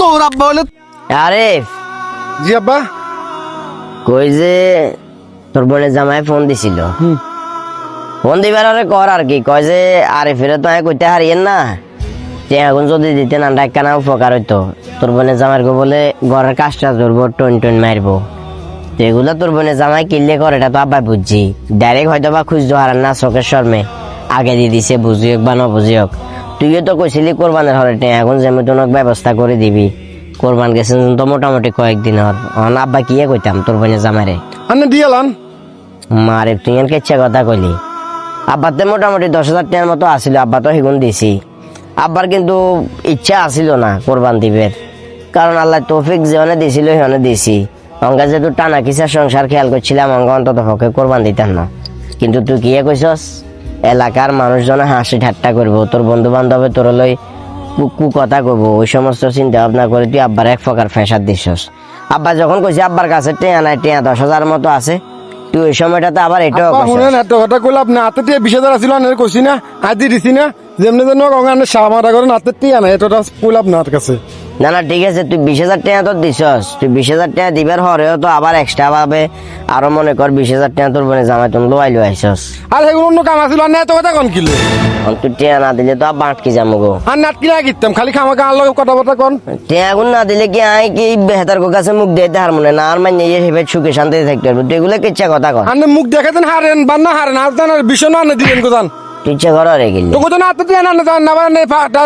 তোর আব্বা হলে আরিফ জি আব্বা কই যে তোর বোনের জামাই ফোন দিছিল ফোন দিবার আরে কর আর কি কয় যে আরিফের তো আমি কইতে হারিয়েন না এখন যদি দিতে না ডাক্কা না উপকার হইতো তোর বোনের জামাই গো বলে ঘরের কাজটা ধরবো টন মারবো তো এগুলো তোর বোনের জামাই কিনলে করে এটা তো আব্বা বুঝছি ডাইরেক্ট হয়তো বা খুঁজতে হারান না চোখের শর্মে আগে দিয়ে দিছে বুঝিওক বা না বুঝিওক তুইও তো কইছিলি কোরবানের হরে এখন যেমন তোর ব্যবস্থা করে দিবি কোরবান গেছেন তো মোটামুটি কয়েকদিন হর আব্বা কিয়ে কইতাম তোর বোনের জামাইরে আন্নে দিয়ালান মারে তুই এনকে ইচ্ছা কথা কইলি আব্বাতে মোটামুটি 10,000 টাকার মতো আসিল আব্বা তো সেগুন দিছি আব্বার কিন্তু ইচ্ছা আসিল না কোরবান দিবের কারণ আল্লাহ তৌফিক যেখানে দিছিল সেখানে দিছি অঙ্গা যেহেতু টানা কিসা সংসার খেয়াল করছিলাম অঙ্গা অন্তত পক্ষে কোরবান দিতাম না কিন্তু তুই কিয়ে কইছস এলাকার মানুষজনে হাসি ঠাট্টা করবো তোর বন্ধু বান্ধবে তোর লই কু কথা কইবো ওই সমস্ত চিন্তা ভাবনা করে তুই আব্বার এক প্রকার ফেসাদ দিছস আব্বা যখন কইছি আব্বার কাছে টেয়া নাই টেয়া 10,000 মতো আছে তুই ওই সময়টাতে আবার এটাও শুনেন এত কথা কইলে আপনি হাতে টিয়া 20,000 আসিল আনে কইছি না আজি দিছি না যেমনি যেন অঙ্গানে সামারা করেন হাতে টিয়া নাই এতটা কইল আপনার কাছে না ঠিক আছে তুই 20,000 টাকা তো দিছস তুই 20,000 টাকা দিবার হরেও তো আবার এক্সট্রা ভাবে আরো মনে কর 20,000 টাকা তোর বোনে জামাই তুমি লোয়াইলো আইসস আর সেগুলো অন্য কাম আসিল না এত কথা কোন কিলে তুই টাকা না দিলে তো আবার আটকে যাবো গো আর নাট কিনা গিতাম খালি খামা কার লগে কথাবার্তা কোন টাকা গুণ না দিলে কি আই কি বেহতার কাছে মুখ দিতে হার মনে না আর মানে এই হেবে সুখে শান্তিতে থাকতে পারবো তুই এগুলো কিচ্ছা কথা কর আন্নে মুখ দেখাতেন হারেন বান্না হারেন আর জানার বিষয় না আনে দিলেন কোথান তুই ইচ্ছা করো রে গেলি তো কোথাও হাতে টিয়া না জান না মানে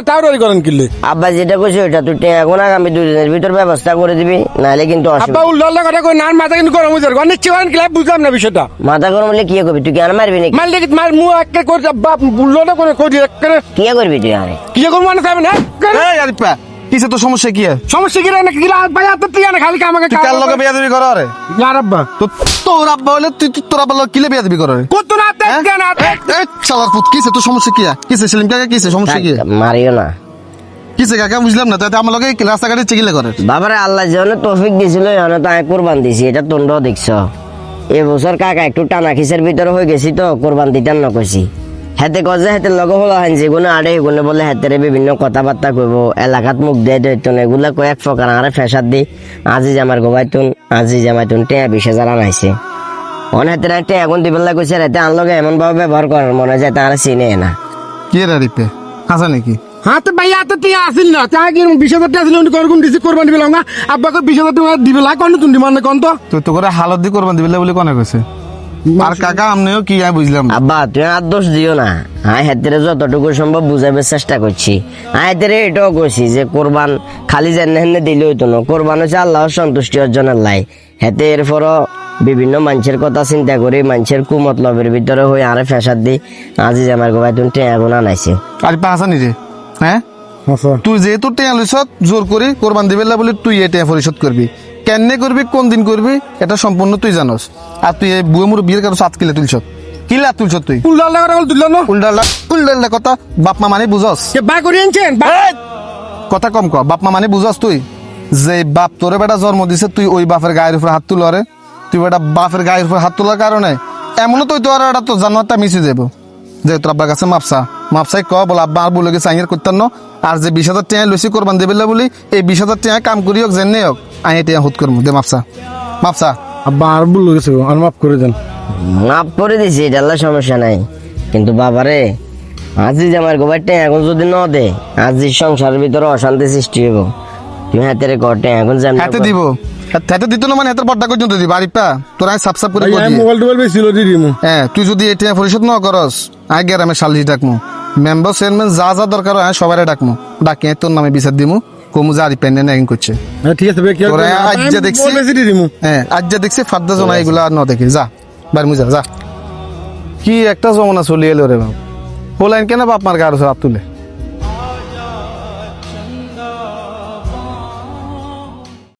টাউরি করেন কিলে আব্বা যেটা কইছে ওটা তুই টাকা গুণ আগামী 2 দিনের ভিতর ব্যবস্থা করে দিবি নাহলে কিন্তু আব্বা উল্লাল্লা কথা কই না মাথা কিন্তু গরম হয়ে যাবে অনেক করেন কিলা বুঝলাম না বিষয়টা মাথা গরম হলে কি করবি তুই কি আর মারবি নাকি মারলে কি মার মুখ একটা করে বাপ বুল্লো না করে কই করে কি করবি তুই আরে কি করব মানে সাহেব না এই আরিফা কিসে তো সমস্যা কি সমস্যা কি রে না কিলা ভাই হাতে টিয়া না খালি কামাকে তুই কার লগে বিয়া দিবি কর আরে আর আব্বা তো তোর আব্বা হলে তুই তোর আব্বা লগে কিলে বিয়া দিবি কর আরে কত না তে না এই শালার পুত কিসে তো সমস্যা কি কিসে সেলিম কাকা কিসে সমস্যা কি মারিও না কিসে কাকা বুঝলাম না তাতে আমার লগে রাস্তাঘাটে চিকিলে করে বাবারে আল্লাহ যেন তৌফিক দিছিল এখানে তো আমি কোরবান দিছি এটা তোমরা দেখছ এবছর কাকা একটু টানা খিসের ভিতরে হয়ে গেছি তো কোরবান দিতাম না কইছি হাতে গজে হাতে লগে হলো হান যেগুলো আড়ে এগুলো বলে হাতের বিভিন্ন কথাবার্তা কইব এলাকাত মুখ দিয়ে দিত না এগুলা কয়েক প্রকার আরে ফেসাদ দি আজিজ আমার গোবাইতুন আজিজ জামাইতুন টেয়া 20,000 আনাইছে অন হাতে টেয়া এখন দিবেন কইছে রাতে আনলগে এমন ভাবে ব্যবহার করার মনে যায় তারা চিনে না কি রে আরিফে হাসা নাকি হাতে ভাই হাতে টিয়া আসিল না তা কি 20,000 টাকা ছিল কোন দিছি কোরবান দিবেন না আব্বা কো 20,000 টাকা দিবে লা কোন তুমি মানে কোন তো তুই তো করে হালত দি করবান দিবলে বলে কোনে কইছে আর কাকা আমনেও কি আমি বুঝলাম আব্বা তুই আর দোষ দিও না আমি হাতেরে যতটুকু সম্ভব বুঝাবার চেষ্টা করছি আমি হাতেরে এটাও কইছি যে কোরবান খালি জেনে হেনে দিলে হইতো না কোরবান হচ্ছে আল্লাহর সন্তুষ্টি অর্জনের লাই হাতে এরপরও বিভিন্ন মানুষের কথা চিন্তা করি মানুষের কুমতলবের ভিতরে হয়ে আরে ফেসাদ দি আজিজ আমার গোবাই তুমি টেয়াগুন আনাইছে আরিফা হাসা নি রে হ্যাঁ তুই যেহেতু টেয়া লইছ জোর করে কোরবান দিবে বলে তুই এই টেয়া পরিশোধ করবি কেনে করবি কোন দিন করবি এটা সম্পূর্ণ তুই জানোস আর তুই এই বুয়ে মুড়ে বিয়ের কারো 7 কিলো তুলছ কিলা তুলছ তুই উল্লাল্লা কথা বল দিল না উল্টা কথা বাপ মা মানে বুঝস কে বা করি আনছেন কথা কম ক বাপ মা মানে বুঝস তুই যে বাপ তোরে বেটা জন্ম দিছে তুই ওই বাপের গায়ের উপর হাত তুলরে তুই বেটা বাপের গায়ের উপর হাত তোলার কারণে এমনও তুই তোর এটা তো জানোয়ারটা মিশে যাবো যে তোর আব্বার কাছে মাপসাই ক বল আব্বা আর বলে গেছে আইনের করতেন না আর যে 20,000 টাকা লইছি কোরবান দেবে বলি এই 20,000 টাকা কাম করি হোক জেনে হোক আই এটা হুত করবো দে মাপসা আব্বা আর ভুল গেছে আর মাফ করে দেন মাফ করে দিছি এটা আল্লাহ সমস্যা নাই কিন্তু বাবারে আজিজ আমার গোবাইটা এখন যদি ন দে আজিজ সংসারের ভিতরে অশান্তি সৃষ্টি হইব তুমি হাতের কটে এখন জানি হাতে দিব হাতে দিত না মানে হাতের পর্দা পর্যন্ত দিব আরিফা তোর আমি সাপ করে মোবাইল টোবাইল বেশিল দি দিমু হ্যাঁ তুই যদি এটা পরিশোধ না করস আগে আমি সালিশ ডাকমু মেম্বার চেয়ারম্যান যা যা দরকার হয় সবাই ডাকমু ডাকিয়ে তোর নামে বিচার দিমু কমু যা আরিফ পেন নাকি করছে ঠিক আছে ভাই কি তোরা আজ যা দেখছি হ্যাঁ আজ যা দেখছি ফাদ্দা জমা এগুলা আর না দেখি যা বার মুজা যা কি একটা জমানা চলে এলো রে বাপ বলেন কেন বাপ মার গাড়ি হাত তুলে